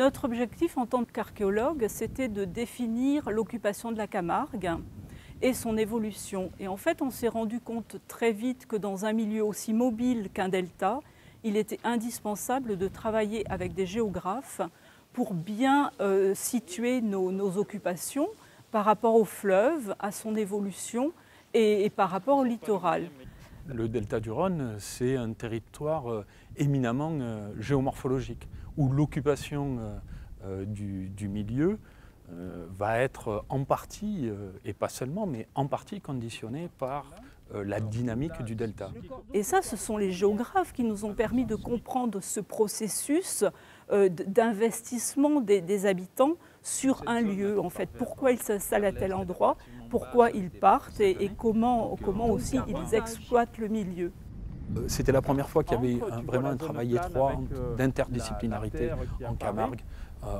Notre objectif en tant qu'archéologue, c'était de définir l'occupation de la Camargue et son évolution. Et en fait, on s'est rendu compte très vite que dans un milieu aussi mobile qu'un delta, il était indispensable de travailler avec des géographes pour bien situer nos occupations par rapport au fleuve, à son évolution et par rapport au littoral. Le delta du Rhône, c'est un territoire éminemment géomorphologique, où l'occupation du milieu va être en partie, et pas seulement, mais en partie conditionnée par la dynamique du delta. Et ça, ce sont les géographes qui nous ont permis de comprendre ce processus d'investissement des habitants sur un lieu, en fait. Pourquoi ils s'installent à tel endroit, pourquoi ils partent et comment aussi ils exploitent le milieu. C'était la première fois qu'il y avait vraiment un travail étroit d'interdisciplinarité en Camargue,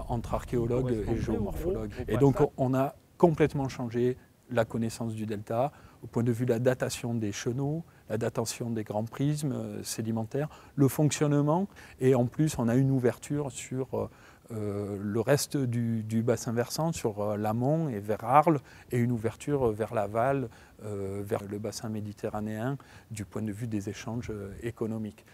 entre archéologues et géomorphologues. Et donc on a complètement changé la connaissance du delta, au point de vue de la datation des chenaux, la datation des grands prismes sédimentaires, le fonctionnement, et en plus on a une ouverture sur le reste du bassin versant, sur l'amont et vers Arles, et une ouverture vers l'aval, vers le bassin méditerranéen, du point de vue des échanges économiques.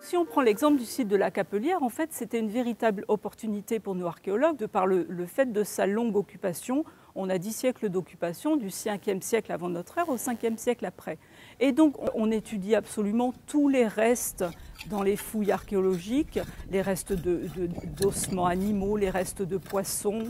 Si on prend l'exemple du site de la Capelière, en fait, c'était une véritable opportunité pour nous archéologues, de par le fait de sa longue occupation. On a 10 siècles d'occupation, du 5e siècle avant notre ère au 5e siècle après. Et donc, on étudie absolument tous les restes dans les fouilles archéologiques, les restes d'ossements animaux, les restes de poissons.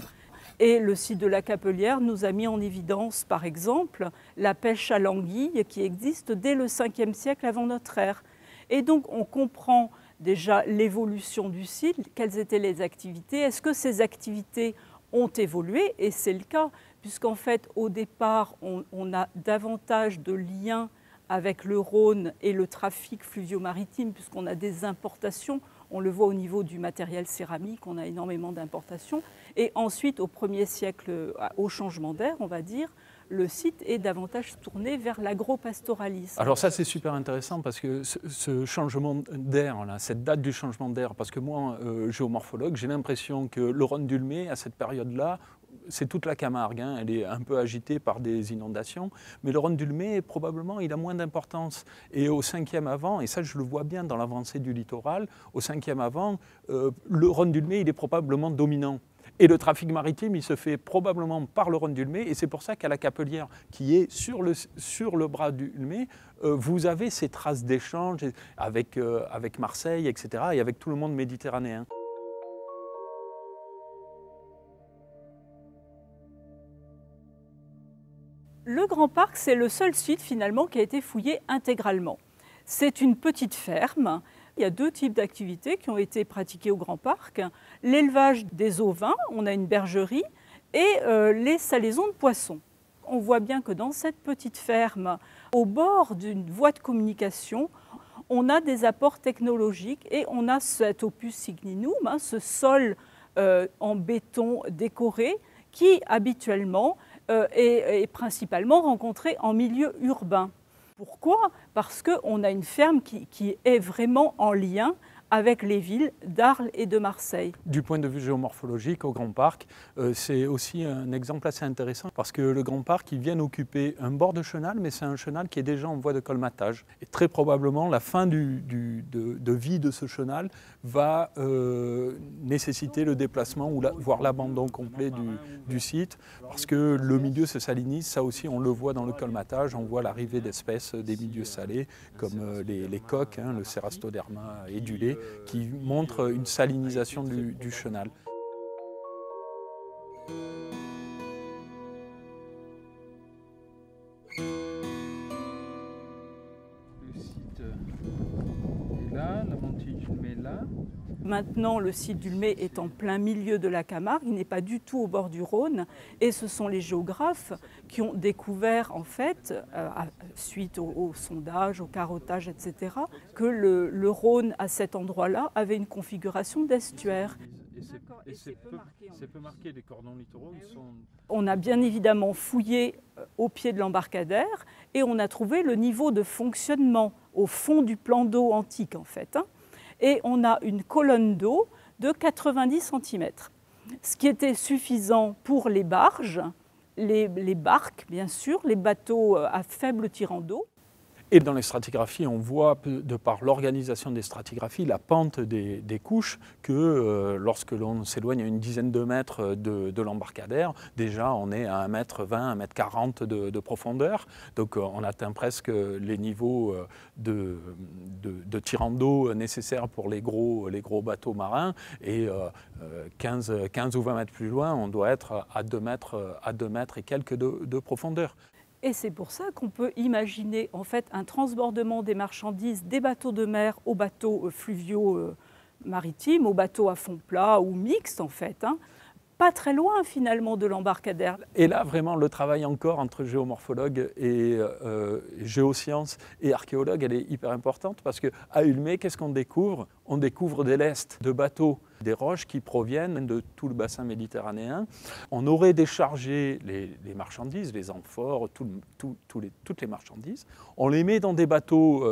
Et le site de la Capelière nous a mis en évidence, par exemple, la pêche à l'anguille qui existe dès le 5e siècle avant notre ère. Et donc, on comprend déjà l'évolution du site, quelles étaient les activités, est-ce que ces activités ont évolué, et c'est le cas, puisqu'en fait, au départ, on a davantage de liens avec le Rhône et le trafic fluvio-maritime, puisqu'on a des importations, on le voit au niveau du matériel céramique, on a énormément d'importations, et ensuite, au 1er siècle, au changement d'ère, on va dire, le site est davantage tourné vers l'agropastoralisme. Alors ça c'est super intéressant parce que ce changement d'air, cette date du changement d'air, parce que moi, géomorphologue, j'ai l'impression que le Rhône d'Ulmé, à cette période-là, c'est toute la Camargue, hein, elle est un peu agitée par des inondations, mais le Rhône d'Ulmé, probablement, il a moins d'importance. Et au 5e avant, et ça je le vois bien dans l'avancée du littoral, au 5e avant, le Rhône d'Ulmé, il est probablement dominant. Et le trafic maritime, il se fait probablement par le Rhône d'Ulmé, et c'est pour ça qu'à la Capelière, qui est sur le bras d'Ulmé, vous avez ces traces d'échanges avec Marseille, etc., et avec tout le monde méditerranéen. Le Grand Parc, c'est le seul site finalement qui a été fouillé intégralement. C'est une petite ferme. Il y a 2 types d'activités qui ont été pratiquées au Grand Parc. L'élevage des ovins, on a une bergerie, et les salaisons de poissons. On voit bien que dans cette petite ferme, au bord d'une voie de communication, on a des apports technologiques et on a cet opus signinum, ce sol en béton décoré, qui habituellement est principalement rencontré en milieu urbain. Pourquoi? Parce qu'on a une ferme qui est vraiment en lien avec les villes d'Arles et de Marseille. Du point de vue géomorphologique, au Grand Parc, c'est aussi un exemple assez intéressant parce que le Grand Parc, il vient occuper un bord de chenal, mais c'est un chenal qui est déjà en voie de colmatage. Et très probablement, la fin de vie de ce chenal va nécessiter le déplacement ou voire l'abandon complet du site parce que le milieu se salinise. Ça aussi, on le voit dans le colmatage. On voit l'arrivée d'espèces des milieux salés comme les coques, hein, le Cerastoderma édulé, qui montre une salinisation du chenal. Le site est là, la montée d'Ulmé est là. Maintenant, le site d'Ulmé est en plein milieu de la Camargue, il n'est pas du tout au bord du Rhône, et ce sont les géographes qui ont découvert, en fait, suite au sondage, au carottage, etc., que le Rhône, à cet endroit-là, avait une configuration d'estuaire. C'est peu marqué, les cordons littoraux, ils sont... On a bien évidemment fouillé au pied de l'embarcadère et on a trouvé le niveau de fonctionnement au fond du plan d'eau antique en fait. Et on a une colonne d'eau de 90 cm, ce qui était suffisant pour les barges, les barques bien sûr, les bateaux à faible tirant d'eau. Et dans les stratigraphies, on voit, de par l'organisation des stratigraphies, la pente des couches, que lorsque l'on s'éloigne à une dizaine de mètres de l'embarcadère, déjà on est à 1,20 m, 1,40 m de profondeur. Donc on atteint presque les niveaux de tirant d'eau nécessaires pour les gros bateaux marins. Et 15 ou 20 mètres plus loin, on doit être à 2 mètres et quelques de profondeur. Et c'est pour ça qu'on peut imaginer en fait un transbordement des marchandises des bateaux de mer aux bateaux fluviaux maritimes, aux bateaux à fond plat ou mixtes en fait, pas très loin finalement de l'embarcadère. Et là vraiment le travail encore entre géomorphologues et géosciences et archéologues, elle est hyper importante parce qu'à Ulmé, qu'est-ce qu'on découvre? On découvre des lestes de bateaux, des roches qui proviennent de tout le bassin méditerranéen. On aurait déchargé les marchandises, les amphores, toutes les marchandises. On les met dans des bateaux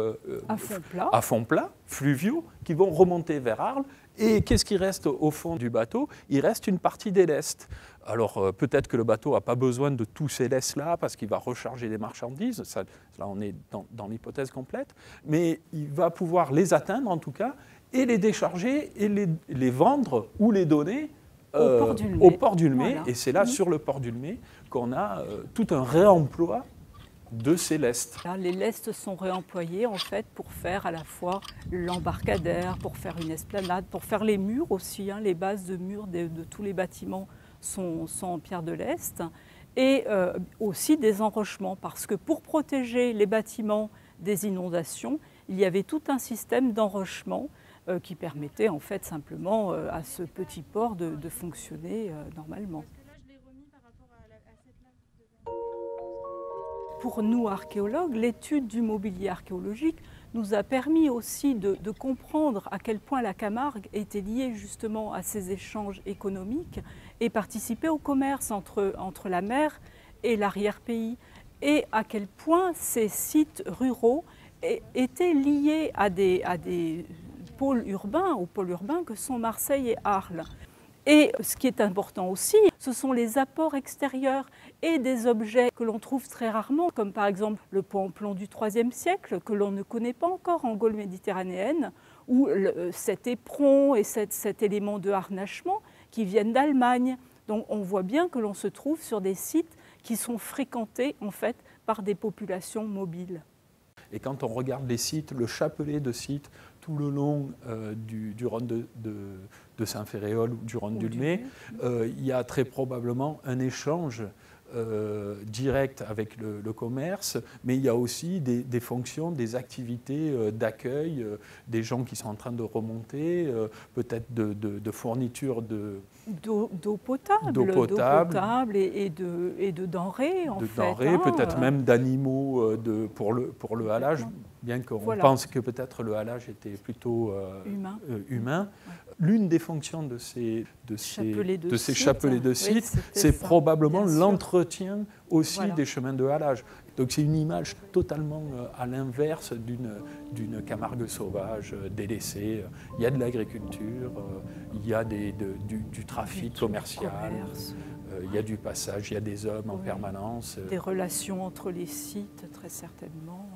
à fond plat, fluviaux, qui vont remonter vers Arles. Et qu'est-ce qui reste au fond du bateau? Il reste une partie des lestes. Alors peut-être que le bateau n'a pas besoin de tous ces lestes-là parce qu'il va recharger des marchandises. Ça, là, on est dans l'hypothèse complète. Mais il va pouvoir les atteindre en tout cas et les décharger et les vendre ou les donner au port d'Ulmé. Voilà. Et c'est là, sur le port d'Ulmé, qu'on a tout un réemploi de ces lestes. Là, les lestes sont réemployées en fait pour faire à la fois l'embarcadère, pour faire une esplanade, pour faire les murs aussi. Les bases de murs de tous les bâtiments sont en pierre de lest. Et aussi des enrochements, parce que pour protéger les bâtiments des inondations, il y avait tout un système d'enrochement qui permettait en fait simplement à ce petit port de fonctionner normalement. Pour nous archéologues, l'étude du mobilier archéologique nous a permis aussi de comprendre à quel point la Camargue était liée justement à ces échanges économiques et participait au commerce entre la mer et l'arrière-pays, et à quel point ces sites ruraux étaient liés à des pôles urbains, aux pôles urbains que sont Marseille et Arles. Et ce qui est important aussi, ce sont les apports extérieurs et des objets que l'on trouve très rarement, comme par exemple le pot en plomb du IIIe siècle, que l'on ne connaît pas encore en Gaule méditerranéenne, ou cet éperon et cet élément de harnachement qui viennent d'Allemagne. Donc on voit bien que l'on se trouve sur des sites qui sont fréquentés en fait par des populations mobiles. Et quand on regarde les sites, le chapelet de sites tout le long du Rhône de Saint-Ferréol ou du Rhône d'Ulmé, il y a très probablement un échange direct avec le commerce, mais il y a aussi des fonctions, des activités d'accueil, des gens qui sont en train de remonter, peut-être de fourniture d'eau potable et de denrées en fait. Peut-être même d'animaux pour le halage, bien qu'on pense que peut-être le halage était plutôt humain. Ouais. L'une des fonctions de ces chapelets de sites, c'est probablement l'entretien aussi des chemins de halage. Donc c'est une image totalement à l'inverse d'une Camargue sauvage, délaissée. Il y a de l'agriculture, il y a du trafic commercial, il y a du passage, il y a des hommes en permanence. Des relations entre les sites, très certainement.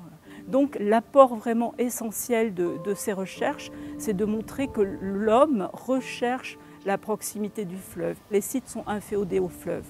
Donc l'apport vraiment essentiel de ces recherches, c'est de montrer que l'homme recherche la proximité du fleuve. Les sites sont inféodés au fleuve.